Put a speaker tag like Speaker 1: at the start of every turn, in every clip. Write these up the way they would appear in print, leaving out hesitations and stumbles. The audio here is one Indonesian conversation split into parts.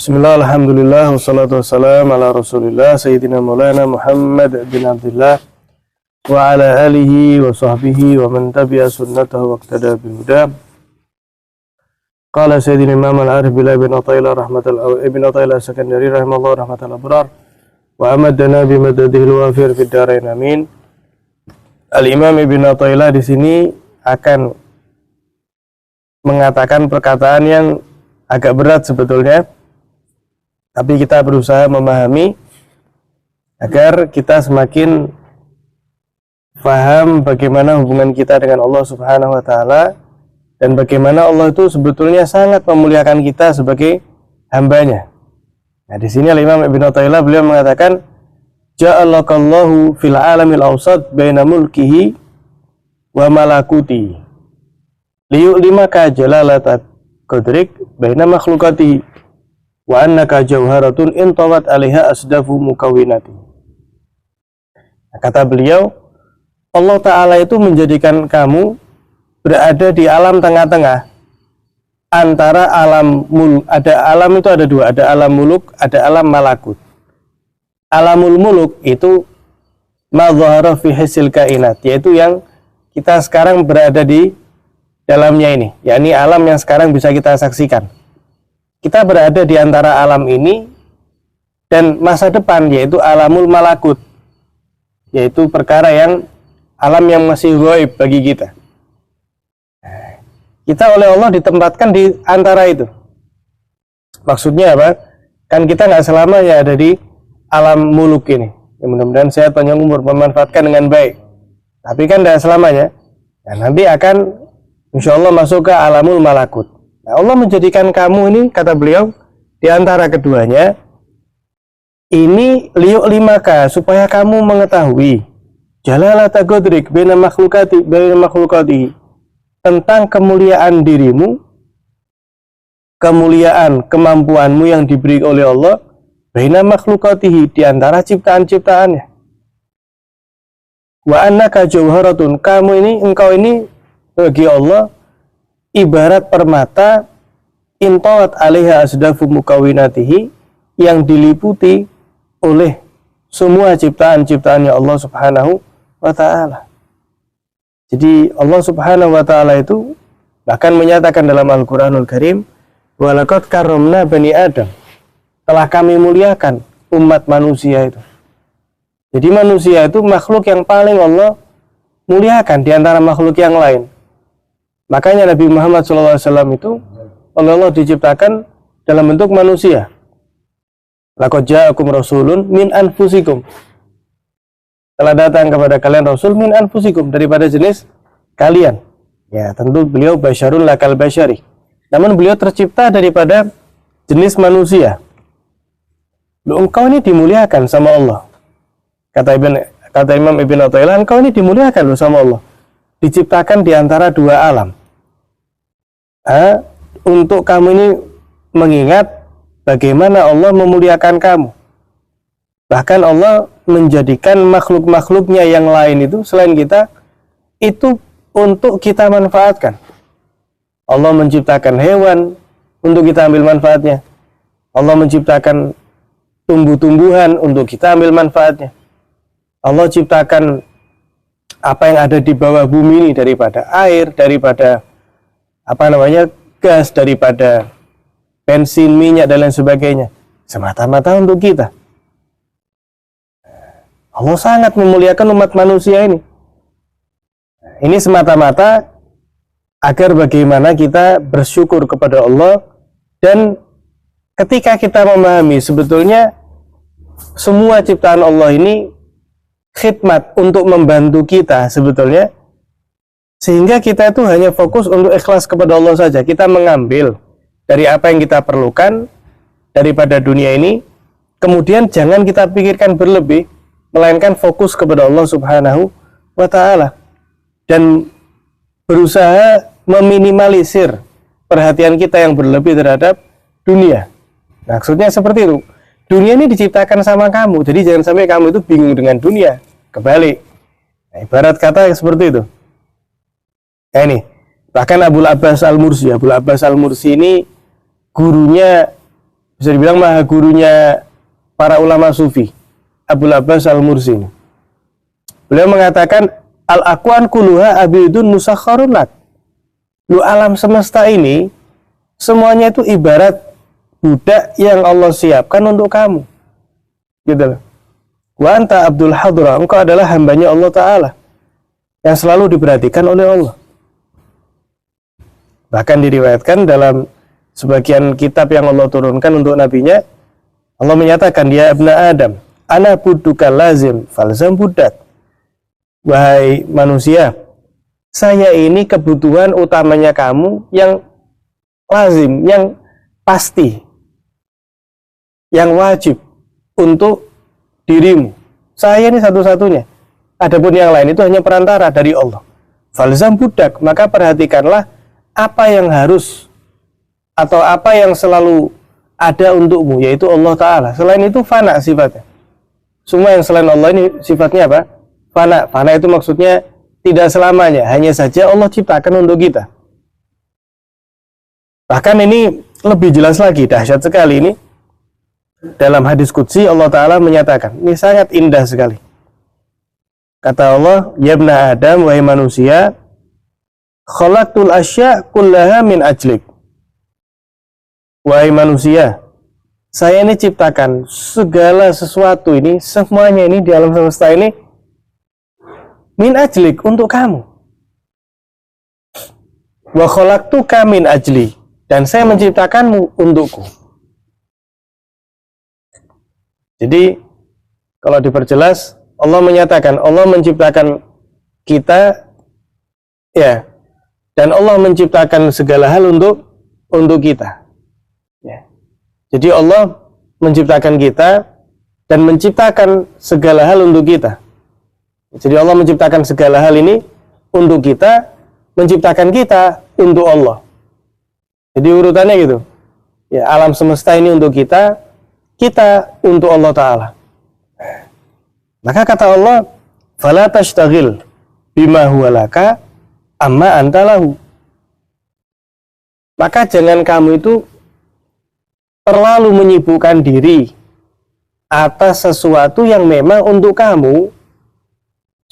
Speaker 1: Bismillah, alhamdulillah, wassalatu wassalam ala rasulillah, sayyidina maulana Muhammad bin Abdullah wa ala alihi wa sahbihi wa man tabi'a sunnatahu wa iqtada bihuda. Qala sayyidina imam al-arif billah ibn Athaillah Sakandari rahimahullah rahmatal abrar wa amadana bimadadihi al-wafir fid darain amin. Al-imam ibn Athaillah di sini akan mengatakan perkataan yang agak berat sebetulnya, tapi kita berusaha memahami agar kita semakin paham bagaimana hubungan kita dengan Allah Subhanahu wa taala dan bagaimana Allah itu sebetulnya sangat memuliakan kita sebagai hambanya. Nah, di sini Imam Ibnu Athaillah beliau mengatakan ja'alakallahu fil alamil awsat baina mulkihi wa malakuti liyu'limaka jalalata qadrik baina makhlukatihi wa annaka jauharatun intawat alaiha asdafu mukawinati. Kata beliau, Allah Ta'ala itu menjadikan kamu berada di alam tengah-tengah antara alam muluk. Ada alam itu ada dua, ada alam muluk, ada alam malakut. Alamul muluk itu ma dhahara fi hisil kainat, yaitu yang kita sekarang berada di dalamnya ini, yakni alam yang sekarang bisa kita saksikan. Kita berada di antara alam ini dan masa depan, yaitu alamul malakut, yaitu perkara yang alam yang masih ghaib bagi kita. Kita oleh Allah ditempatkan di antara itu. Maksudnya apa? Kan kita nggak selamanya ada di alam muluk ini. Ya, mudah-mudahan sehat panjang umur, memanfaatkan dengan baik. Tapi kan tidak selamanya. Nah, nanti akan insya Allah masuk ke alamul malakut. Nah, Allah menjadikan kamu ini, kata beliau, di antara keduanya, ini liyu'limaka, supaya kamu mengetahui jalalata qadrik baina makhlukati, tentang kemuliaan dirimu, kemuliaan kemampuanmu yang diberi oleh Allah baina makhlukatihi, di antara ciptaan-ciptaannya. Wa annaka jauharatun, kamu ini, engkau ini bagi Allah ibarat permata intawat alaiha asdafu mukawinatihi, yang diliputi oleh semua ciptaan-ciptaannya Allah Subhanahu wa ta'ala. Jadi Allah Subhanahu wa ta'ala itu bahkan menyatakan dalam Al-Quranul Karim, walaqad karramna bani Adam, telah kami muliakan umat manusia itu. Jadi manusia itu makhluk yang paling Allah muliakan di antara makhluk yang lain. Makanya Nabi Muhammad SAW itu oleh Allah diciptakan dalam bentuk manusia. Laqad ja'akum rasulun min anfusikum, telah datang kepada kalian rasul min anfusikum, daripada jenis kalian. Ya, tentu beliau basyarun lakal basyari, namun beliau tercipta daripada jenis manusia. Loh, engkau ini dimuliakan sama Allah. Kata Imam Ibn Athaillah, engkau ini dimuliakan loh sama Allah, diciptakan di antara dua alam. Untuk kamu ini mengingat bagaimana Allah memuliakan kamu. Bahkan Allah menjadikan makhluk-makhluknya yang lain itu selain kita itu untuk kita manfaatkan. Allah menciptakan hewan untuk kita ambil manfaatnya. Allah menciptakan tumbuh-tumbuhan untuk kita ambil manfaatnya. Allah ciptakan apa yang ada di bawah bumi ini, daripada air, daripada gas, daripada bensin, minyak, dan lain sebagainya, semata-mata untuk kita. Allah sangat memuliakan umat manusia ini. Ini semata-mata agar bagaimana kita bersyukur kepada Allah, dan ketika kita memahami sebetulnya semua ciptaan Allah ini khidmat untuk membantu kita sebetulnya, sehingga kita itu hanya fokus untuk ikhlas kepada Allah saja. Kita mengambil dari apa yang kita perlukan daripada dunia ini, kemudian jangan kita pikirkan berlebih, melainkan fokus kepada Allah Subhanahu wa ta'ala, dan berusaha meminimalisir perhatian kita yang berlebih terhadap dunia. Maksudnya seperti itu. Dunia ini diciptakan sama kamu, jadi jangan sampai kamu itu bingung dengan dunia. Kebalik. Nah, ibarat kata seperti itu. Nah, ini bahkan Abul Abbas Al-Mursi ini gurunya bisa dibilang maha gurunya para ulama sufi, Abul Abbas Al-Mursi. Beliau mengatakan, al-aqwan kulluha abidun musakharun lak. Lu alam semesta ini semuanya itu ibarat budak yang Allah siapkan untuk kamu. Gitu loh. Wa anta Abdul Hadra, engkau adalah hambanya Allah Ta'ala yang selalu diperhatikan oleh Allah. Bahkan diriwayatkan dalam sebagian kitab yang Allah turunkan untuk nabinya, Allah menyatakan, ya ibna Adam, ana buduka lazim falzam budak. Wahai manusia, saya ini kebutuhan utamanya kamu yang lazim, yang pasti, yang wajib untuk dirimu. Saya ini satu-satunya. Adapun yang lain itu hanya perantara dari Allah. Falzam budak, maka perhatikanlah apa yang harus atau apa yang selalu ada untukmu, yaitu Allah Ta'ala. Selain itu fana sifatnya. Semua yang selain Allah ini sifatnya apa? Fana. Fana itu maksudnya tidak selamanya, hanya saja Allah ciptakan untuk kita. Bahkan ini lebih jelas lagi, dahsyat sekali ini. Dalam hadis qudsi Allah Ta'ala menyatakan, ini sangat indah sekali. Kata Allah, ya ibna Adam, wahai manusia, khalaqtul asya' kullaha min ajlik. Wahai manusia, saya ini ciptakan segala sesuatu ini, semuanya ini di alam semesta ini, min ajlik, untuk kamu. Wa khalaqtuka min ajli, dan saya menciptakanmu untukku. Jadi, kalau diperjelas, Allah menyatakan, Allah menciptakan kita, ya, dan Allah menciptakan segala hal untuk kita. Ya. Jadi Allah menciptakan kita dan menciptakan segala hal untuk kita. Jadi Allah menciptakan segala hal ini untuk kita, menciptakan kita untuk Allah. Jadi urutannya gitu. Ya, alam semesta ini untuk kita untuk Allah Ta'ala. Maka kata Allah, fala tashtagil bima huwa laka amma anta lahu. Maka jangan kamu itu terlalu menyibukkan diri atas sesuatu yang memang untuk kamu,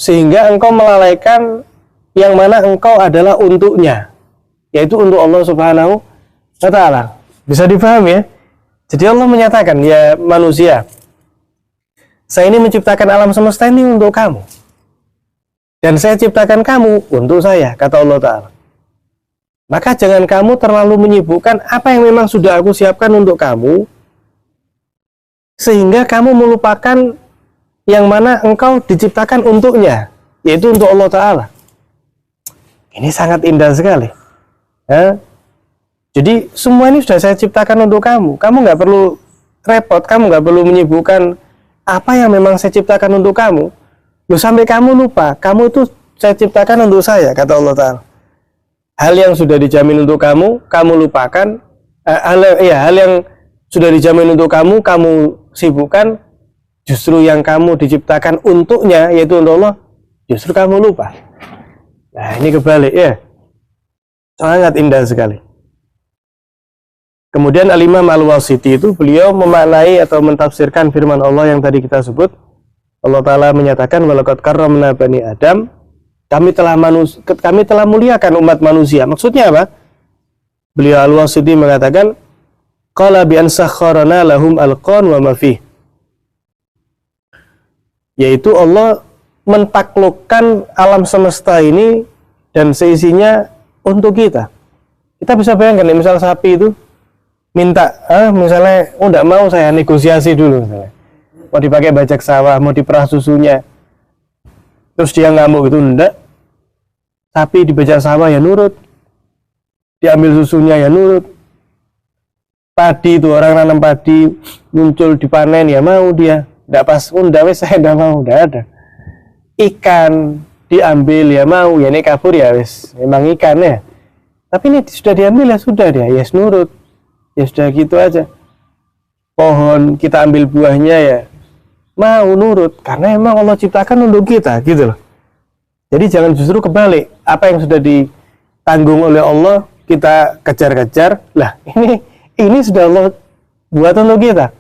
Speaker 1: sehingga engkau melalaikan yang mana engkau adalah untuknya, yaitu untuk Allah Subhanahu wa Ta'ala. Bisa dipahami ya? Jadi Allah menyatakan, ya manusia, saya ini menciptakan alam semesta ini untuk kamu, dan saya ciptakan kamu untuk saya, kata Allah Ta'ala. Maka jangan kamu terlalu menyibukkan apa yang memang sudah aku siapkan untuk kamu, sehingga kamu melupakan yang mana engkau diciptakan untuknya, yaitu untuk Allah Ta'ala. Ini sangat indah sekali. Ya? Jadi semua ini sudah saya ciptakan untuk kamu. Kamu nggak perlu repot, kamu nggak perlu menyibukkan apa yang memang saya ciptakan untuk kamu. Loh, sampai kamu lupa, kamu itu saya ciptakan untuk saya, kata Allah Ta'ala. Hal yang sudah dijamin untuk kamu lupakan. Hal yang sudah dijamin untuk kamu sibukkan. Justru yang kamu diciptakan untuknya, yaitu untuk Allah, justru kamu lupa. Nah, ini kebalik ya. Sangat indah sekali. Kemudian Al-Imam Al-Wasiti itu beliau memaknai atau mentafsirkan firman Allah yang tadi kita sebut. Allah Ta'ala menyatakan, walaqad karramna bani Adam, kami telah muliakan umat manusia. Maksudnya apa? Beliau Al-Wasiti mengatakan, qala bi an sakharana lahum alqan wa ma fih. Yaitu Allah mentaklukkan alam semesta ini dan seisinya untuk kita. Kita bisa bayangkan, misal sapi itu minta, misalnya, enggak mau, saya negosiasi dulu, misalnya. Mau dipakai bajak sawah, mau diperah susunya, terus dia ngamuk gitu, enggak. Sapi di bajak sawah ya nurut, diambil susunya ya nurut. Padi itu, orang nanam padi, muncul dipanen ya mau dia, enggak pas, enggak wes saya enggak mau, enggak ada. Ikan diambil ya mau, ya ini kabur ya wes, memang ikan ya. Tapi ini sudah diambil ya sudah dia, ya nurut. Ya sudah gitu aja. Pohon kita ambil buahnya ya mau nurut, karena emang Allah ciptakan untuk kita, gitu loh. Jadi jangan justru kebalik, apa yang sudah ditanggung oleh Allah kita kejar-kejar. Lah ini sudah Allah buat untuk kita.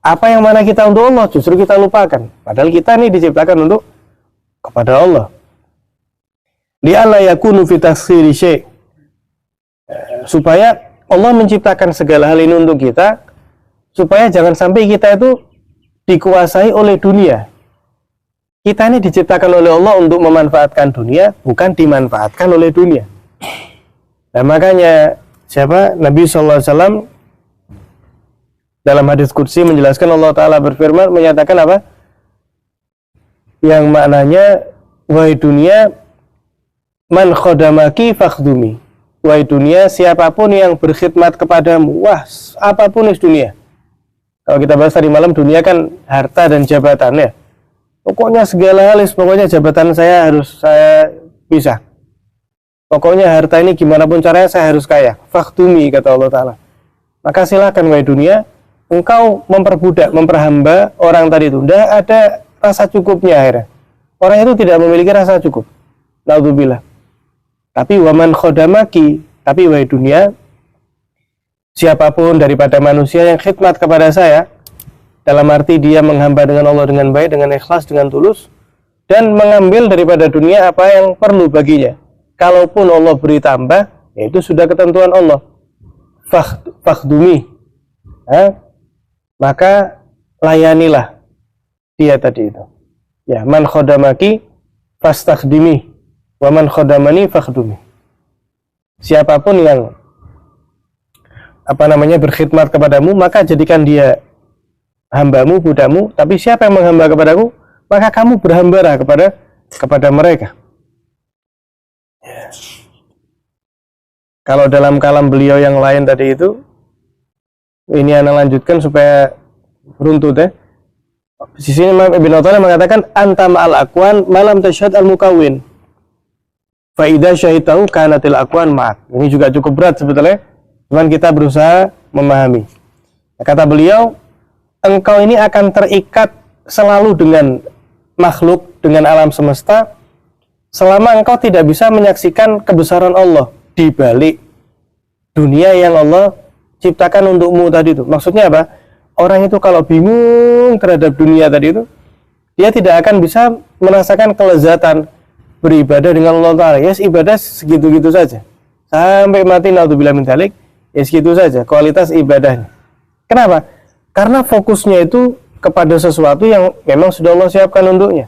Speaker 1: Apa yang mana kita untuk Allah justru kita lupakan. Padahal kita nih diciptakan untuk kepada Allah. Li'alla yakunu fi takhsiri syai'. Supaya Allah menciptakan segala hal ini untuk kita, supaya jangan sampai kita itu dikuasai oleh dunia. Kita ini diciptakan oleh Allah untuk memanfaatkan dunia, bukan dimanfaatkan oleh dunia. Nah makanya Nabi SAW dalam hadis qudsi menjelaskan, Allah Ta'ala berfirman, menyatakan apa? Yang maknanya, wahai dunia, man khodamaki fakhdumi. Wahai dunia, siapapun yang berkhidmat kepadamu, wah, apapun is dunia. Kalau kita bahas tadi malam, dunia kan harta dan jabatan ya. Pokoknya segala hal, pokoknya jabatan saya harus saya bisa. Pokoknya harta ini gimana pun caranya saya harus kaya. Fakhdumi, kata Allah Ta'ala. Maka silakan wahai dunia, engkau memperbudak, memperhamba orang tadi itu. Tidak ada rasa cukupnya akhirnya. Orang itu tidak memiliki rasa cukup. Naudzubillah. Tapi waman khodamaki, tapi wahai dunia, siapapun daripada manusia yang khidmat kepada saya, dalam arti dia menghamba dengan Allah dengan baik, dengan ikhlas, dengan tulus, dan mengambil daripada dunia apa yang perlu baginya. Kalaupun Allah beri tambah, yaitu sudah ketentuan Allah. Fakhdumi. Maka layanilah dia tadi itu. Ya, man khodamaki fastakhdimi, wa man khodamani fakhdumi. Siapapun yang berkhidmat kepadamu, maka jadikan dia hambamu, budakmu. Tapi siapa yang menghamba kepadaku, maka kamu berhambalah kepada mereka. Ya. Kalau dalam kalam beliau yang lain tadi itu, ini ana lanjutkan supaya runtut ya. Di sini Imam Ibnu Athaillah mengatakan anta ma'al aqwan malam tashhad al-mukawwin. Fa idza syahidtahu kanatil aqwan ma'ak. Ini juga cukup berat sebetulnya. Cuman kita berusaha memahami. Kata beliau, engkau ini akan terikat selalu dengan makhluk, dengan alam semesta selama engkau tidak bisa menyaksikan kebesaran Allah di balik dunia yang Allah ciptakan untukmu tadi itu. Maksudnya apa? Orang itu kalau bingung terhadap dunia tadi itu, dia tidak akan bisa merasakan kelezatan beribadah dengan Allah Ta'ala. Ya, ibadah segitu-gitu saja. Sampai mati, naudzubillah min dzalik, ya segitu saja kualitas ibadahnya. Kenapa? Karena fokusnya itu kepada sesuatu yang memang sudah Allah siapkan untuknya.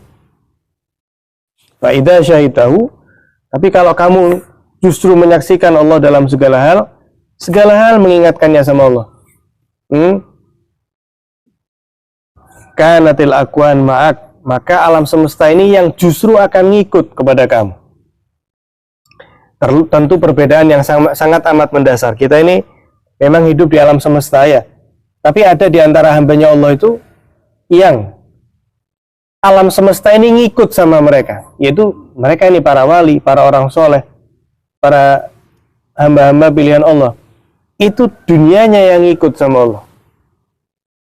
Speaker 1: Fa idza syahidtahu, tapi kalau kamu justru menyaksikan Allah dalam segala hal mengingatkannya sama Allah. Kanatil aqwan ma'ak, maka alam semesta ini yang justru akan ngikut kepada kamu. Tentu perbedaan yang sangat amat mendasar. Kita ini memang hidup di alam semesta ya. Tapi ada di antara hambanya Allah itu yang alam semesta ini ngikut sama mereka. Yaitu mereka ini para wali, para orang soleh, para hamba-hamba pilihan Allah. Itu dunianya yang ngikut sama Allah.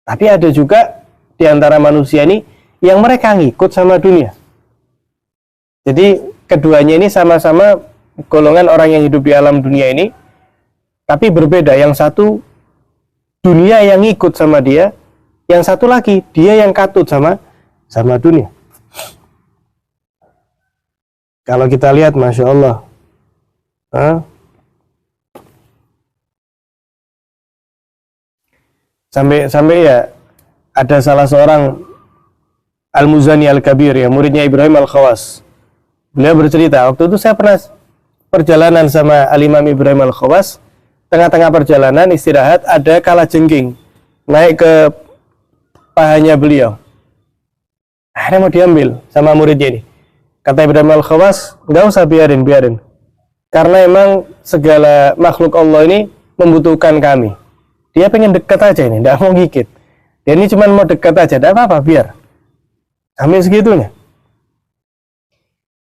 Speaker 1: Tapi ada juga di antara manusia ini yang mereka ngikut sama dunia. Jadi keduanya ini sama-sama golongan orang yang hidup di alam dunia ini, tapi berbeda. Yang satu dunia yang ngikut sama dia, yang satu lagi dia yang katut sama dunia. Kalau kita lihat, masya Allah, sampai ya ada salah seorang Al-Muzani Al-Kabir, ya, muridnya Ibrahim Al-Khawas. Beliau bercerita, waktu itu saya pernah perjalanan sama Al-Imam Ibrahim Al-Khawas. Tengah-tengah perjalanan istirahat, ada kalajengking naik ke pahanya beliau. Akhirnya mau diambil sama muridnya ini. Kata Ibrahim Al-Khawas, enggak usah, biarin. Karena emang segala makhluk Allah ini membutuhkan kami. Dia pengen dekat aja ini, enggak mau gigit. Dia ini cuma mau dekat aja, enggak apa-apa, biar. Sampai segitunya.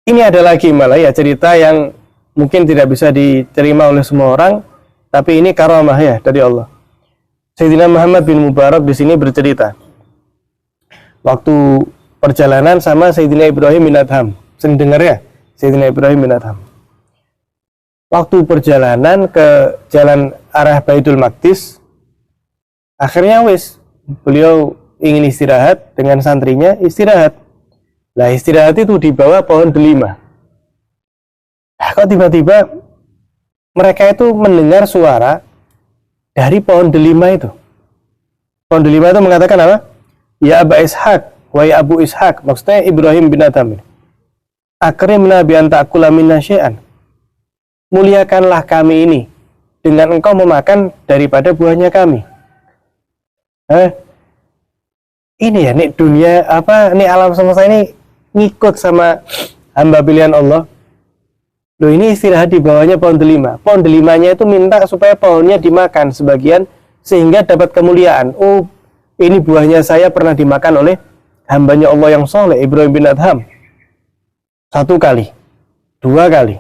Speaker 1: Ini ada lagi malah ya cerita yang mungkin tidak bisa diterima oleh semua orang, tapi ini karamah ya dari Allah. Sayyidina Muhammad bin Mubarak di sini bercerita. Waktu perjalanan sama Sayyidina Ibrahim bin Adham. Sering dengar ya? Sayyidina Ibrahim bin Adham. Waktu perjalanan ke jalan arah Baitul Maqdis, Akhirnya wis, beliau ingin istirahat dengan santrinya, istirahat. Nah, istirahat itu di bawah pohon delima. Nah, kok tiba-tiba mereka itu mendengar suara dari pohon delima itu. Pohon delima itu mengatakan apa? Ya Aba Ishaq, wa ya Abu Ishaq, maksudnya Ibrahim bin Adham. Akrimna bi anta akula minna syai'an. Muliakanlah kami ini dengan engkau memakan daripada buahnya kami. Ini ya, nih dunia apa, nih alam semesta ini ngikut sama hamba pilihan Allah. Loh, ini istirahat di bawahnya pohon delima. Pohon delimanya itu minta supaya pohonnya dimakan sebagian sehingga dapat kemuliaan. Oh, ini buahnya saya pernah dimakan oleh hambanya Allah yang soleh, Ibrahim bin Adham. 1 kali, 2 kali,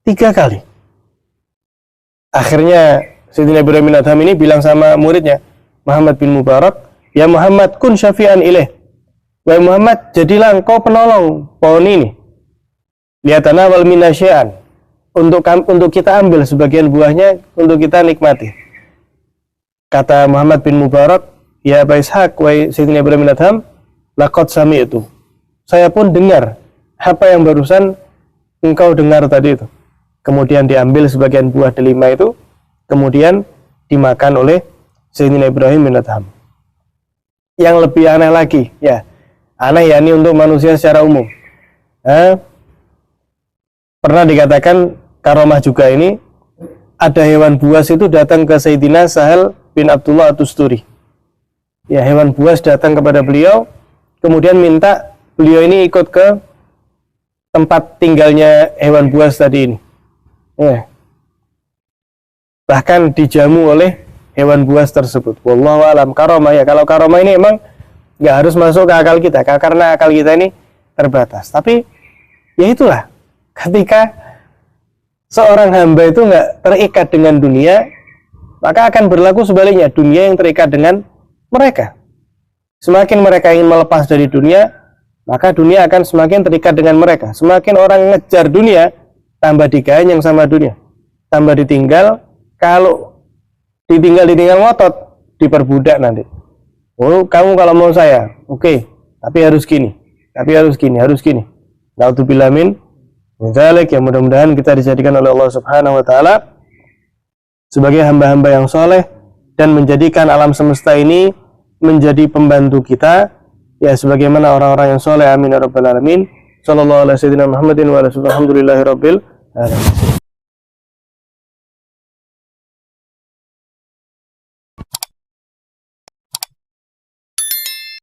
Speaker 1: 3 kali. Akhirnya Sayyidina Ibrahim bin Adham ini bilang sama muridnya, Muhammad bin Mubarak, ya Muhammad kun syafi'an ilaih. Wahai Muhammad, jadilah engkau penolong pohon ini. Lihatana wal minasyian. Untuk kita ambil sebagian buahnya, untuk kita nikmati. Kata Muhammad bin Mubarak, ya Aba Ishaq, wahai Sayyidina Ibrahim bin Adham, laqad sami'tu. Saya pun dengar apa yang barusan engkau dengar tadi itu. Kemudian diambil sebagian buah delima itu, kemudian dimakan oleh Sayyidina Ibrahim bin Adham. Yang lebih aneh lagi, ya, aneh ya ini untuk manusia secara umum. Pernah dikatakan karomah juga ini, ada hewan buas itu datang ke Sayyidina Sahal bin Abdullah At-Tusturi. Ya, hewan buas datang kepada beliau, kemudian minta beliau ini ikut ke tempat tinggalnya hewan buas tadi ini. Ya. Bahkan dijamu oleh hewan buas tersebut. Wallahu alam. Karomah ya, kalau karomah ini emang nggak harus masuk ke akal kita, karena akal kita ini terbatas. Tapi ya itulah, ketika seorang hamba itu nggak terikat dengan dunia, maka akan berlaku sebaliknya, dunia yang terikat dengan mereka. Semakin mereka ingin melepas dari dunia, maka dunia akan semakin terikat dengan mereka. Semakin orang ngejar dunia, tambah diganyang sama dunia, tambah ditinggal. Kalau ditinggal ngotot, diperbudak nanti. Oh, kamu kalau mau saya, oke, tapi harus gini, harus gini. Na'udzubillah min dzalik. Ya, mudah-mudahan kita dijadikan oleh Allah Subhanahu wa taala sebagai hamba-hamba yang soleh dan menjadikan alam semesta ini menjadi pembantu kita, ya, sebagaimana orang-orang yang soleh. Amin ya rabbal alamin. Sallallahu alaihi wasallam Muhammadin wa alhamdulillahi rabbil alamin.